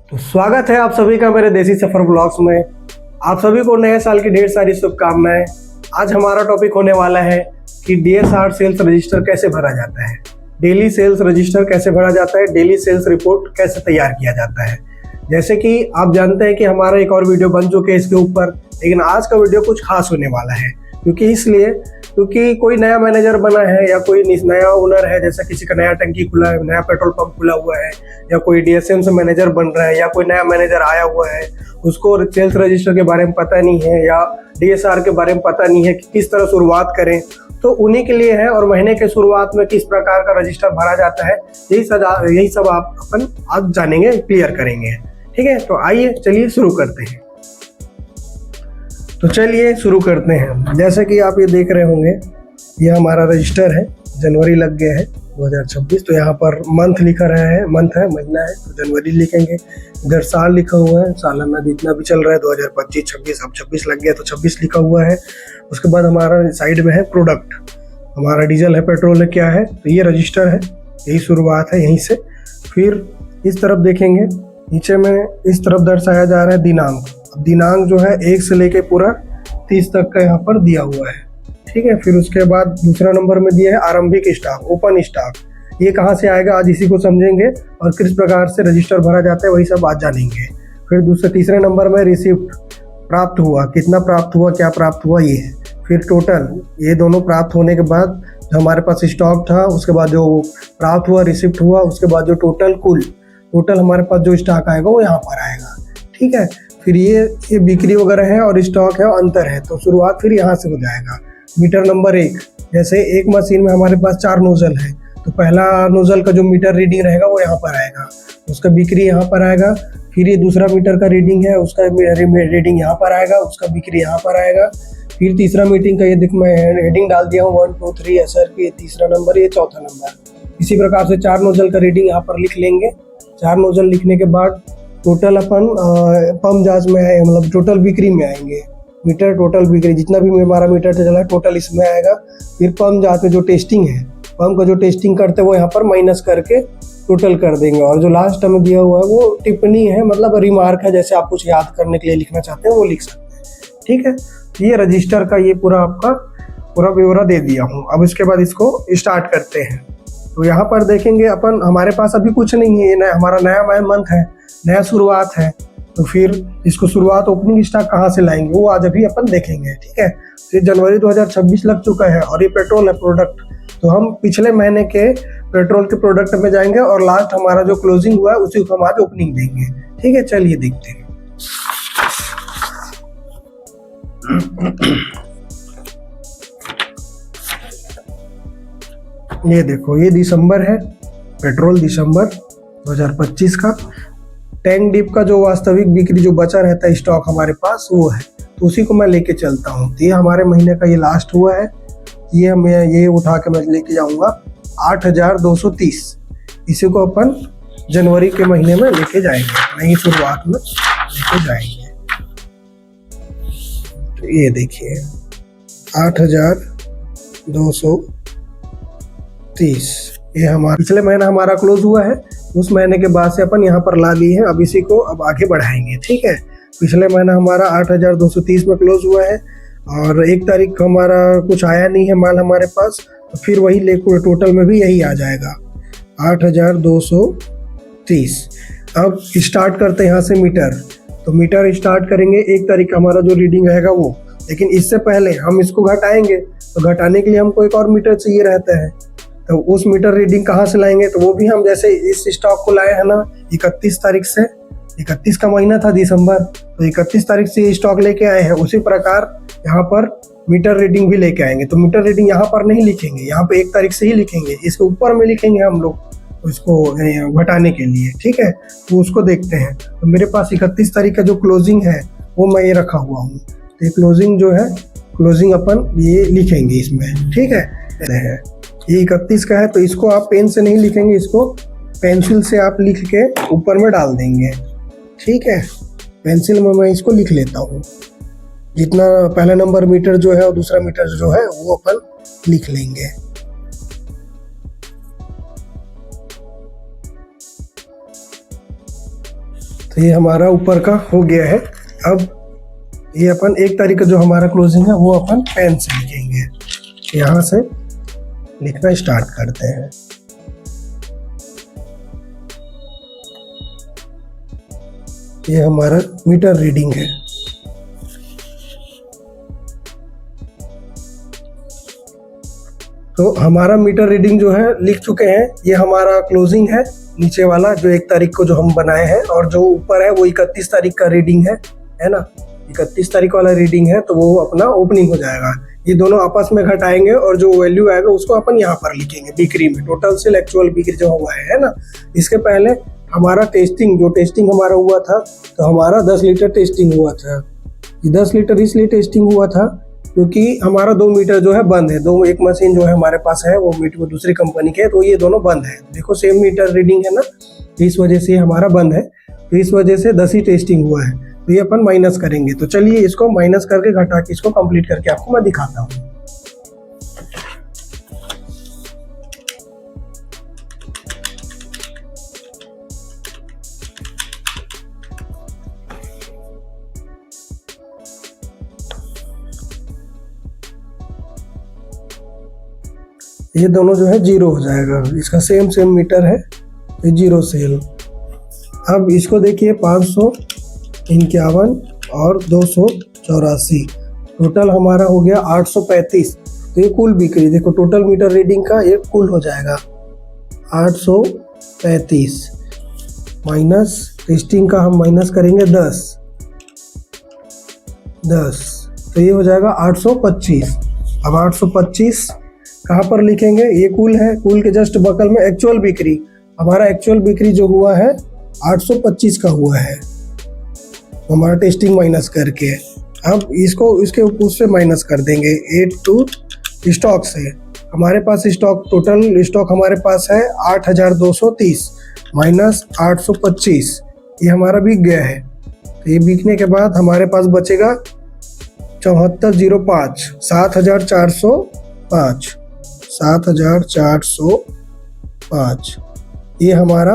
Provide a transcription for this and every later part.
तो स्वागत है आप सभी का मेरे देसी सफर ब्लॉग्स में। आप सभी को नए साल की ढेर सारी शुभकामनाएं। आज हमारा टॉपिक होने वाला है कि डीएसआर सेल्स रजिस्टर कैसे भरा जाता है, डेली सेल्स रजिस्टर कैसे भरा जाता है, डेली सेल्स रिपोर्ट कैसे तैयार किया जाता है। जैसे कि आप जानते हैं कि हमारा एक और वीडियो बन चुके हैं इसके ऊपर, लेकिन आज का वीडियो कुछ खास होने वाला है। क्योंकि कोई नया मैनेजर बना है या कोई नया ओनर है, जैसा किसी का नया टंकी खुला है, नया पेट्रोल पंप खुला हुआ है, या कोई डीएसएम से मैनेजर बन रहा है, या कोई नया मैनेजर आया हुआ है, उसको सेल्स रजिस्टर के बारे में पता नहीं है या डीएसआर के बारे में पता नहीं है कि किस तरह शुरुआत करें। तो उन्हीं के लिए है। और महीने के शुरुआत में किस प्रकार का रजिस्टर भरा जाता है, यही सब आप अपन आज जानेंगे, क्लियर करेंगे। ठीक है, तो आइए चलिए शुरू करते हैं। तो चलिए शुरू करते हैं। जैसे कि आप ये देख रहे होंगे, ये हमारा रजिस्टर है। जनवरी लग गया है 2026। तो यहाँ पर मंथ लिखा रहा है, मंथ है, महीना है तो जनवरी लिखेंगे। इधर साल लिखा हुआ है, सालाना जितना भी चल रहा है 2025, 26, अब 26 लग गया तो 26 लिखा हुआ है। उसके बाद हमारा साइड में है प्रोडक्ट, हमारा डीजल है, पेट्रोल है, क्या है, तो ये रजिस्टर है, यही शुरुआत है यहीं से। फिर इस तरफ देखेंगे, नीचे में इस तरफ दर्शाया जा रहा है दिनांक। अब दिनांक जो है 1 से लेके पूरा 30 तक का यहाँ पर दिया हुआ है। ठीक है, फिर उसके बाद दूसरा नंबर में दिया है आरंभिक स्टॉक, ओपन स्टॉक। ये कहाँ से आएगा आज इसी को समझेंगे, और किस प्रकार से रजिस्टर भरा जाता है वही सब आज जानेंगे। फिर तीसरे नंबर में रिसिप्ट, प्राप्त हुआ, कितना प्राप्त हुआ, क्या प्राप्त हुआ, ये है। फिर टोटल, ये दोनों प्राप्त होने के बाद जो हमारे पास स्टॉक था, उसके बाद जो प्राप्त हुआ, रिसिप्ट हुआ, उसके बाद जो टोटल हमारे पास जो स्टॉक आएगा वो यहाँ पर आएगा। ठीक है, फिर ये बिक्री वगैरह है और स्टॉक है और अंतर है, तो शुरुआत फिर यहाँ से हो जाएगा। मीटर नंबर 1, जैसे एक मशीन में हमारे पास 4 नोजल है, तो पहला नोजल का जो मीटर रीडिंग रहेगा वो यहाँ पर आएगा, उसका बिक्री यहाँ पर आएगा। फिर ये दूसरा मीटर का रीडिंग है, उसका रीडिंग यहाँ पर आएगा, उसका बिक्री यहाँ पर आएगा। फिर तीसरा मीटिंग का, ये देख मैं हेडिंग डाल दिया हूँ 1 2 3 ऐसा, ये तीसरा नंबर, ये चौथा नंबर। इसी प्रकार से 4 नोजल का रीडिंग यहाँ पर लिख लेंगे। 4 नोजल लिखने के बाद टोटल अपन पंप जांच में है, मतलब टोटल बिक्री में आएंगे। मीटर टोटल बिक्री जितना भी हमारा मीटर चला है टोटल इसमें आएगा। फिर पंप जांच में जो टेस्टिंग है, पंप का जो टेस्टिंग करते हैं वो यहाँ पर माइनस करके टोटल कर देंगे। और जो लास्ट में दिया हुआ है वो टिप्पणी है, मतलब रिमार्क है, जैसे आप कुछ याद करने के लिए लिखना चाहते हैं वो लिख सकते हैं। ठीक है, ये रजिस्टर का ये पूरा आपका पूरा ब्यौरा दे दिया हूँ। अब इसके बाद इसको स्टार्ट करते हैं। तो यहाँ पर देखेंगे अपन, हमारे पास अभी कुछ नहीं है, ये हमारा नया मंथ है, नया शुरुआत है। तो फिर इसको शुरुआत ओपनिंग स्टॉक कहाँ से लाएंगे वो आज अभी अपन देखेंगे। ठीक है, फिर जनवरी 2026 लग चुका है और ये पेट्रोल है प्रोडक्ट, तो हम पिछले महीने के पेट्रोल के प्रोडक्ट में जाएंगे और लास्ट हमारा जो क्लोजिंग हुआ है उसी को हम आज ओपनिंग देंगे। ठीक है, चलिए देखते हैं। ये देखो, ये दिसंबर है, पेट्रोल दिसंबर 2025 का। टैंक डिप का जो वास्तविक बिक्री जो बचा रहता है स्टॉक हमारे पास वो है, तो उसी को मैं लेके चलता हूँ। तो ये हमारे महीने का ये लास्ट हुआ है, ये उठा के मैं लेके जाऊँगा 8230। इसी को अपन जनवरी के महीने में लेके जाएंगे, नई शुरुआत में लेके जाएंगे। तो ये देखिए 8230, ये हमारा पिछले महीना हमारा क्लोज हुआ है, उस महीने के बाद से अपन यहाँ पर ला लिए हैं। अब इसी को अब आगे बढ़ाएंगे। ठीक है, पिछले महीना हमारा 8230 में क्लोज हुआ है और 1 तारीख हमारा कुछ आया नहीं है माल हमारे पास, तो फिर वही लेकर टोटल में भी यही आ जाएगा 8230। अब स्टार्ट करते हैं यहाँ से मीटर। तो मीटर स्टार्ट करेंगे, 1 तारीख हमारा जो रीडिंग रहेगा वो, लेकिन इससे पहले हम इसको घटाएंगे, तो घटाने के लिए हमको एक और मीटर चाहिए रहता है। तो उस मीटर रीडिंग कहाँ से लाएंगे, तो वो भी हम जैसे इस स्टॉक को लाए हैं ना 31 तारीख से, 31 का महीना था दिसंबर, तो 31 तारीख से स्टॉक लेके आए हैं, उसी प्रकार यहाँ पर मीटर रीडिंग भी लेके आएंगे। तो मीटर रीडिंग यहाँ पर नहीं लिखेंगे, यहाँ पे 1 तारीख से ही लिखेंगे, इसके ऊपर में लिखेंगे हम लोग उसको घटाने के लिए। ठीक है, तो उसको देखते हैं। तो मेरे पास 31 तारीख का जो क्लोजिंग है वो मैं ये रखा हुआ हूँ, तो ये क्लोजिंग जो है, क्लोजिंग अपन ये लिखेंगे इसमें। ठीक है, ये 31 का है, तो इसको आप पेन से नहीं लिखेंगे, इसको पेंसिल से आप लिख के ऊपर में डाल देंगे। ठीक है, पेंसिल में मैं इसको लिख लेता हूँ, जितना पहला नंबर मीटर जो है और दूसरा मीटर जो है वो अपन लिख लेंगे। तो ये हमारा ऊपर का हो गया है। अब ये अपन 1 तारीख का जो हमारा क्लोजिंग है वो अपन पेन से लिखेंगे। यहाँ से लिखना स्टार्ट करते हैं। ये हमारा मीटर रीडिंग है। तो हमारा मीटर रीडिंग जो है लिख चुके हैं। ये हमारा क्लोजिंग है नीचे वाला जो 1 तारीख को जो हम बनाए हैं, और जो ऊपर है वो 31 तारीख का रीडिंग है ना। 31 तारीख वाला रीडिंग है तो वो अपना ओपनिंग हो जाएगा। ये दोनों आपस में घटाएंगे और जो वैल्यू आएगा उसको अपन यहाँ पर लिखेंगे बिक्री में, टोटल सेल एक्चुअल बिक्री जो हुआ है ना। इसके पहले हमारा टेस्टिंग हमारा हुआ था, तो हमारा 10 लीटर टेस्टिंग हुआ था। ये 10 लीटर इसलिए टेस्टिंग हुआ था क्योंकि हमारा 2 मीटर जो है बंद है। एक मशीन जो है हमारे पास है वो मीटर वो दूसरी कंपनी के है, तो ये दोनों बंद है। देखो सेम मीटर रीडिंग है ना, इस वजह से हमारा बंद है, तो इस वजह से 10 ही टेस्टिंग हुआ है। तो ये अपन माइनस करेंगे। तो चलिए इसको माइनस करके घटा के इसको कंप्लीट करके आपको मैं दिखाता हूँ। ये दोनों जो है 0 हो जाएगा, इसका सेम मीटर है, ये 0 सेल। अब इसको देखिए 551 और 284, टोटल हमारा हो गया 835। तो ये कुल बिक्री देखो, टोटल मीटर रीडिंग का ये कुल हो जाएगा 835 माइनस टेस्टिंग का हम माइनस करेंगे 10, तो ये हो जाएगा 825। अब 825 कहाँ पर लिखेंगे? ये कुल है, कुल के जस्ट बगल में एक्चुअल बिक्री। हमारा एक्चुअल बिक्री जो हुआ है 825 का हुआ है हमारा टेस्टिंग माइनस करके। अब इसको इसके उससे माइनस कर देंगे 82 स्टॉक से। हमारे पास स्टॉक, टोटल स्टॉक हमारे पास है 8230 माइनस 825, ये हमारा बिक गया है। तो ये बिकने के बाद हमारे पास बचेगा 7405, 7405, 7405। ये हमारा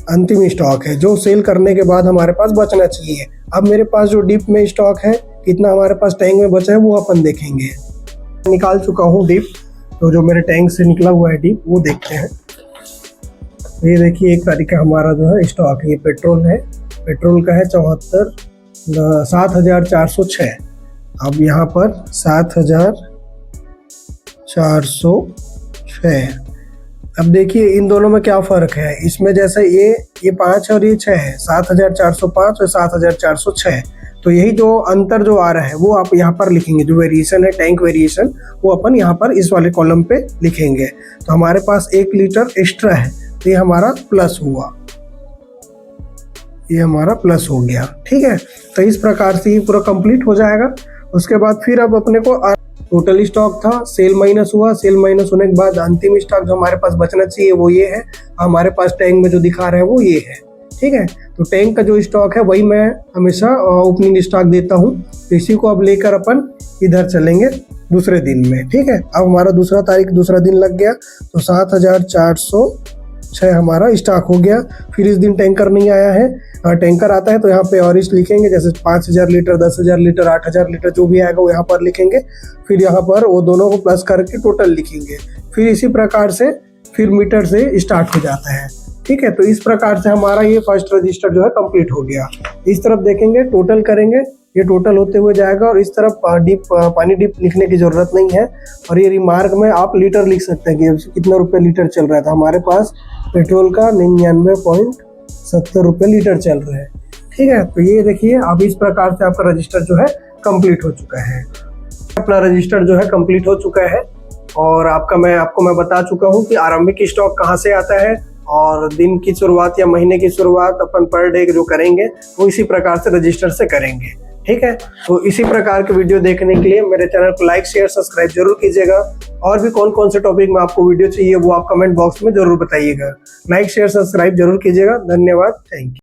अंतिम स्टॉक है जो सेल करने के बाद हमारे पास बचना चाहिए। अब मेरे पास जो डिप में स्टॉक है, कितना हमारे पास टैंक में बचा है वो अपन देखेंगे। निकाल चुका हूँ डिप, तो जो मेरे टैंक से निकला हुआ है डिप वो देखते हैं। ये देखिए 1 तारीख का हमारा जो है स्टॉक है, ये पेट्रोल है, पेट्रोल का है 7406। अब यहाँ पर 7406। अब देखिए इन दोनों में क्या फ़र्क है। इसमें जैसे ये 5 और ये 6 है, 7405 और 7406। तो यही जो अंतर जो आ रहा है वो आप यहाँ पर लिखेंगे। जो वेरिएशन है टैंक वेरिएशन वो अपन यहाँ पर इस वाले कॉलम पे लिखेंगे। तो हमारे पास 1 लीटर एक्स्ट्रा है, तो ये हमारा प्लस हुआ, ये हमारा प्लस हो गया। ठीक है, तो इस प्रकार से ये पूरा कंप्लीट हो जाएगा। उसके बाद फिर अब अपने को टोटल स्टॉक था, सेल माइनस हुआ, सेल माइनस होने के बाद अंतिम स्टॉक जो हमारे पास बचना चाहिए वो ये है। हमारे पास टैंक में जो दिखा रहा है वो ये है। ठीक है, तो टैंक का जो स्टॉक है वही मैं हमेशा ओपनिंग स्टॉक देता हूँ। तो इसी को अब लेकर अपन इधर चलेंगे दूसरे दिन में। ठीक है, अब हमारा दूसरा दिन लग गया, तो 7406 हमारा स्टॉक हो गया। फिर इस दिन टैंकर नहीं आया है, टैंकर आता है तो यहाँ पे और लिखेंगे, जैसे 5000 लीटर, 10,000 लीटर, 8,000 लीटर जो भी आएगा वो यहाँ पर लिखेंगे। फिर यहाँ पर वो दोनों को प्लस करके टोटल लिखेंगे। फिर इसी प्रकार से फिर मीटर से स्टार्ट हो जाता है। ठीक है, तो इस प्रकार से हमारा ये फर्स्ट रजिस्टर जो है कंप्लीट हो गया। इस तरफ देखेंगे, टोटल करेंगे, ये टोटल होते हुए जाएगा। और इस तरफ पानी डिप लिखने की ज़रूरत नहीं है। और ये रिमार्क में आप लीटर लिख सकते हैं कि कितना रुपये लीटर चल रहा था। हमारे पास पेट्रोल का 99.70 रुपये लीटर चल रहा है। ठीक है, तो ये देखिए अब इस प्रकार से आपका रजिस्टर जो है कंप्लीट हो चुका है। अपना रजिस्टर जो है कंप्लीट हो चुका है। और आपको मैं बता चुका हूँ कि आरंभिक स्टॉक कहाँ से आता है, और दिन की शुरुआत या महीने की शुरुआत अपन पर डे जो करेंगे वो इसी प्रकार से रजिस्टर से करेंगे। ठीक है, तो इसी प्रकार के वीडियो देखने के लिए मेरे चैनल को लाइक शेयर सब्सक्राइब जरूर कीजिएगा। और भी कौन से टॉपिक में आपको वीडियो चाहिए वो आप कमेंट बॉक्स में जरूर बताइएगा। लाइक शेयर सब्सक्राइब जरूर कीजिएगा। धन्यवाद, थैंक यू।